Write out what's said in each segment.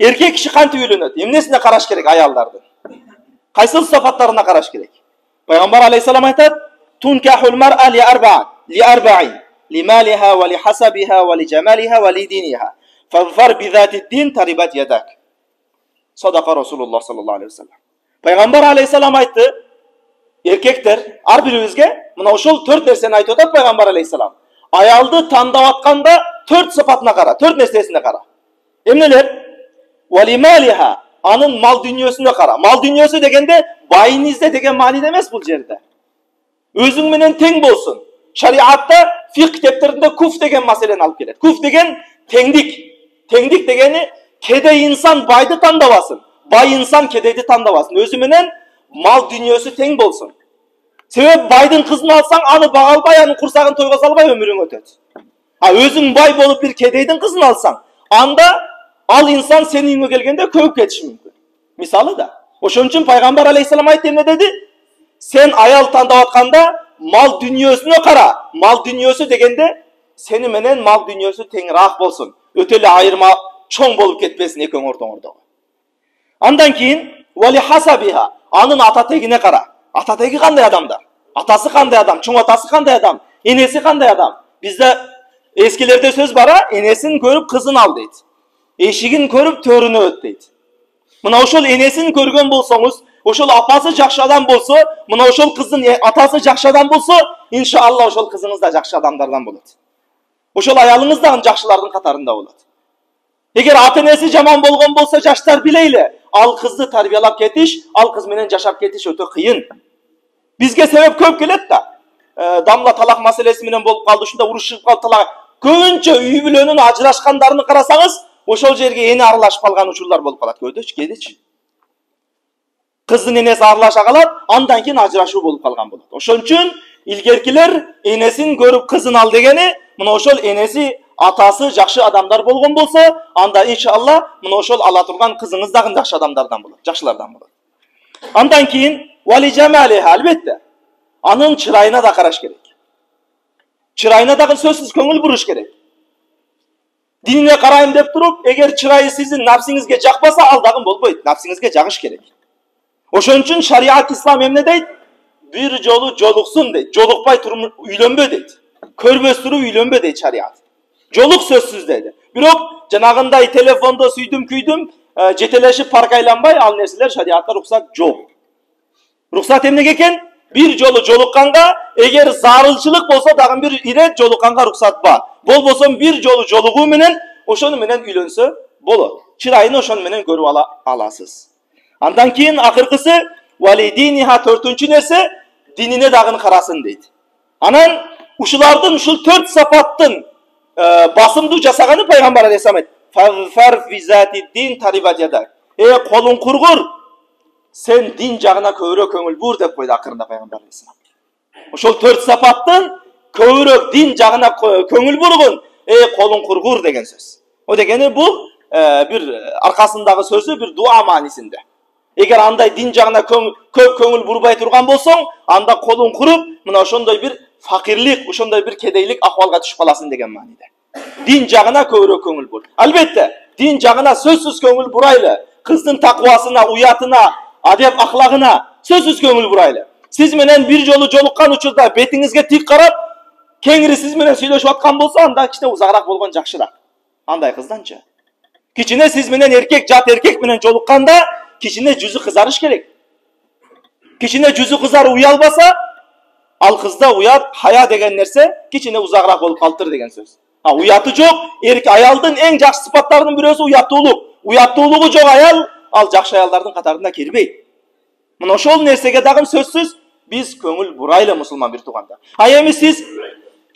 Erkek kişi kантип үйлөнөт? Эмнесине караш керек аялдардын? Кайсыл сапаттарына караш керек? Пайгамбар алейхиссалам айтат: "Тункахул мар'a li arba'in, li maliha wa li hasabiha wa li jamaliha wa li diniha. Fazfar bi zatid din taribat yadak." Sadaqa Rasulullah sallallahu aleyhi ve sellem. Пайгамбар алейхиссалам айтты: "Erkekler, ар бирибизге мына ошол 4 нерсени айтып атат Пайгамбар алейхиссалам. Аялды тандап атканда 4 сапатына кара, 4 нерсесине кара. Эмнелер? Valimaliha, anın mal dünyasına kara. Mal dünyası degende bayinizde degen manide emес бұл жерде. Özüң менен тең болsun. Şariatta fiqh kitaplarında kuf degen maseleni alıp kelет. Kuf degen tengdik. Tengdik degeni kedey insan baydı tandabasın. Bay insan kedeydi tandabasın. Özü менен mal dünyası тең болsun. Sebep baydın kızını alsan anı bağalbay, anı kursağın toyga salbay ömürün ötet. Ha özüң bay bolup bir kedeydin kızını alsan, anda al insan senin үйüngө келгенде көп кетиши мүмкүн. Мисалы да. Ошон үчүн Пайгамбар алейхиссалам айтты эмне деди? Sen ayal тандап атканда mal dünyasына кара. Mal dünyası дегенде сени менен mal dünyası теңирээк болсун. Өтө эле айырма чоң болуп кетпесин экөөң ортоңордогу. Андан кийин вали хасабиха, анын ата тегине кара. Ата теги кандай адамдар? Атасы кандай адам? Чоң атасы кандай адам? Энеси кандай адам? Бизде эскилерде сөз бара, энесин көрүп кызын ал дейт. Eşigin көрүп төрүнө өт дейт. Мына ошол энесин көргөн болсоңуз, ошол апасы жакшы адам болсо, мына ошол кыздын атасы жакшы адам болсо, иншалла ошол кызыңыз да жакшы адамдардан болот. Ошол аялыңыз да жакшылардын катарында болот. Эгер ата энеси жаман болгон болсо, жаштар билейле, ал кызды тарбиялап кетиш, ал кыз менен жашап кетиш өтө кыйын. Бизге себеп көп келет да. Дамла талак маселеси менен болуп калды, ушунда уруш чыгып калды талак. Көбүнчө үй бүлөнүн ажырашкандарын карасаңыз, ошол жерге эне аралашып калган учурлар болуп калат. Кедечи. Кыздын энеси аралаша калат, андан кийин ажырашуу болуп калган болот. Ошон үчүн илгеркилер энесин көрүп кызын ал дегени, мына ошол энеси, атасы жакшы адамдар болгон болсо, анда иншалла мына ошол ала турган кызыңыз дагы жакшы адамдардан болот, жакшылардан болот. Андан кийин вали жамалиха, албетте. Анын чырайына да караш керек. Чырайына дагы сөзсүз көңүл буруш керек. Dinine karayım деп туруп, эгер чырайы сиздин напсиңизге жакпаса, ал дагы болбойт. Напсиңизге жагыш керек. Ошон үчүн шариат ислам эмне дейт? Bir жолу жолуксун дейт. Жолукпай үйлөнбө дейт. Көрбөс туруп үйлөнбө дейт шариат. Жолук сөзсүз дейт. Бирок жанагындай телефондо сүйдүм-күйдүм, жетелешип паркайланбай, ал нерселер шариатта рухсат жок. Рухсат эмнеге экен? Bir жолу жолукканга, эгер зарылчылык болсо дагы bir ирет жолукканга рухсат бар. Болбосо bir жолу жолугуу менен ошону менен үйлөнсө болот. Чырайын ошону менен көрүп аласыз. Андан кийин акыркысы валидиниха, 4-чү нерсе динине дагы карасын дейт. Анан ушулардын ушул 4 сапаттын басымдуу жасаганы Пайгамбар алейхиссалам айтты. Фар физатиддин тарибатяда. Колуң кургур, sen din жагына көбүрөөк көңүл бур деп койду акырында Пайгамбар алейхиссалам. Ошол 4 сапаттын көбүрөөк din жагына көңүл бургун, колуң кургур деген сөз. О дегени бул бир аркасындагы сөзү бир дуа маанисинде. Эгер андай din жагына көп көңүл бурбай турган болсоң, анда колуң куруп, мына ошондой бир факирлик, ошондой бир кедейлик акыбалга түшүп каласың деген мааниде. Din жагына көбүрөөк көңүл бур. Албетте, din жагына сөзсүз көңүл бурайлы. Кыздын таквасына, уятына, адеп аклагына сөзсүз көңүл бурайлы. Сиз менен bir жолу жолуккан учурда бетиңизге тик карап, кеңири сиз менен сүйлөшүп аткан болсо, анда кичине узагыраак болгон жакшыраак. Андай кызданчы. Кичине сиз менен эркек, жат эркек менен жолукканда, кичине жүзү кызарыш керек. Кичине жүзү кызар уялбаса, ал кызда уят, хая деген нерсе кичине узагыраак болуп калтыр деген сөз. Уяты жок, аялдын эң жакшы сыпаттарынын бирөөсү уяттуулук. Уяттуулугу жок аял, ал жакшы аялдардын катарына кирбейт. Мына ошол нерсеге дагы сөзсүз биз көңүл бурайлы мусулман бир тууганда. Эми сиз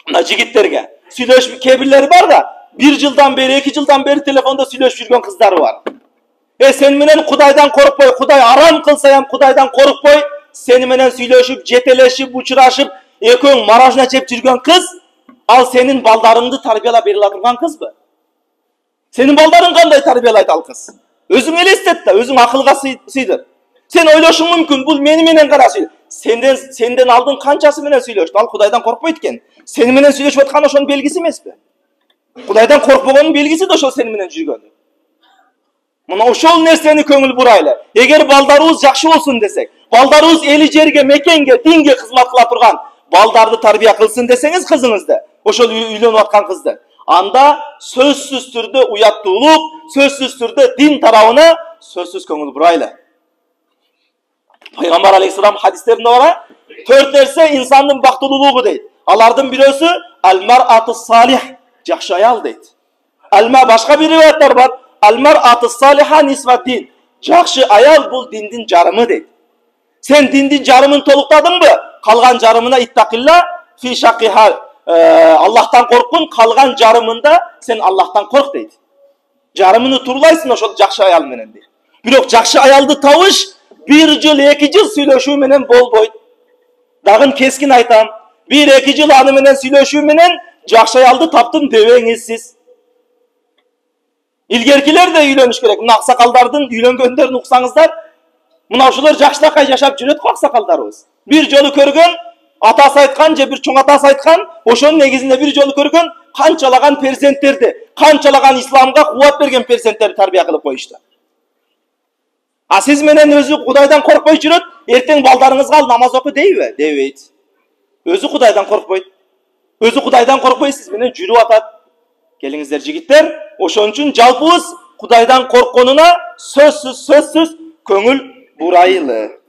мына жигиттерге сүйлөшүп, кебирлери бар да, 1 жылдан бери, 2 жылдан бери телефондо сүйлөшүп жүргөн кыздары бар. Сен менен Кудайдан коркпой, Кудай арам кылса ham Кудайдан коркпой, сени менен сүйлөшүп, жетелешип, учурашып, экөөң маражна жеп жүргөн кыз, ал сенин балдарыңды тарбиялап бере ала турган кызбы? Сенин балдарың кандай тарбиялайт ал кыз? Өзүң элестет да, өзүң акылга сыйдыр. Сен ойлошуң мүмкүн, бул мени менен гана сүйлөйт. Сенден алдын канчасы менен сүйлөштү? Ал Кудайдан коркпойт экен. Сени менен сүйлөшүп аткан ошонун белгиси эмеспи? Кудайдан коркпогонун белгиси да ошол сени менен жүргөнү. Мына ошол нерсени көңүл бурайлы. Эгер балдарыбыз жакшы болсун десек, балдарыбыз эли жерге, мекенге, динге кызмат кыла турган балдарды тарбия кылсын десеңиз кызыңызды, ошол үйлөнүп аткан кызды, анда сөзсүз түрдө уяттуулук, сөзсүз түрдө дин тарабына сөзсүз көңүл бурайлы. Пайгамбар алейхиссалам хадистеринде бар, 4 нерсе инсандын бактылуулугу дейт. Алардын бирөөсү ал-мар'ату салих, жакшы аял дейт. Алма башка бир риwаяттар бар. Al-mar'atu saliha nisvatin. Жақшы аял бұл диндин жарымы дейт. Сен диндин жарымын толуктадың бы? Калган жарымына иттақилла фи шақиха. Аллахтан коркун, калган жарымында сен Аллахтан корк дейт. Жарымыны турлайсың ошол жақшы аял менен дейт. Бирок жақшы аялды табыш 1 жыл, 2 жыл сүйлөшүү менен болбойт. Дагын кескин айтам. 1-2 жыл аны менен сүйлөшүү менен жақшы аялды таптым дебеңиз сиз. Илгеркилер де үйлөнүш керек. Мына аксакалдардын үйлөнгөндөрүн уксаңыздар, мына ушулар жакшылакай жашап жүрөт го аксакалдарыбыз. Бир жолу көргөн, атасы айткан же бир чоң атасы айткан, ошонун негизинде бир жолу көргөн канчалаган перзенттерди, канчалаган исламга кубат берген перзенттерди тарбия кылып коюшту. А сиз менен өзү Кудайдан коркпой жүрөт, эртең балдарыңызга ал намаз оку дейби? Дебейт. Өзү Кудайдан коркпойт. Өзү Кудайдан коркпой сиз менен жүрүп атат. Келиңиздер жигиттер, ошон үчүн жалпыбыз Кудайдан коркконуна сөзсүз көңүл бурайлы.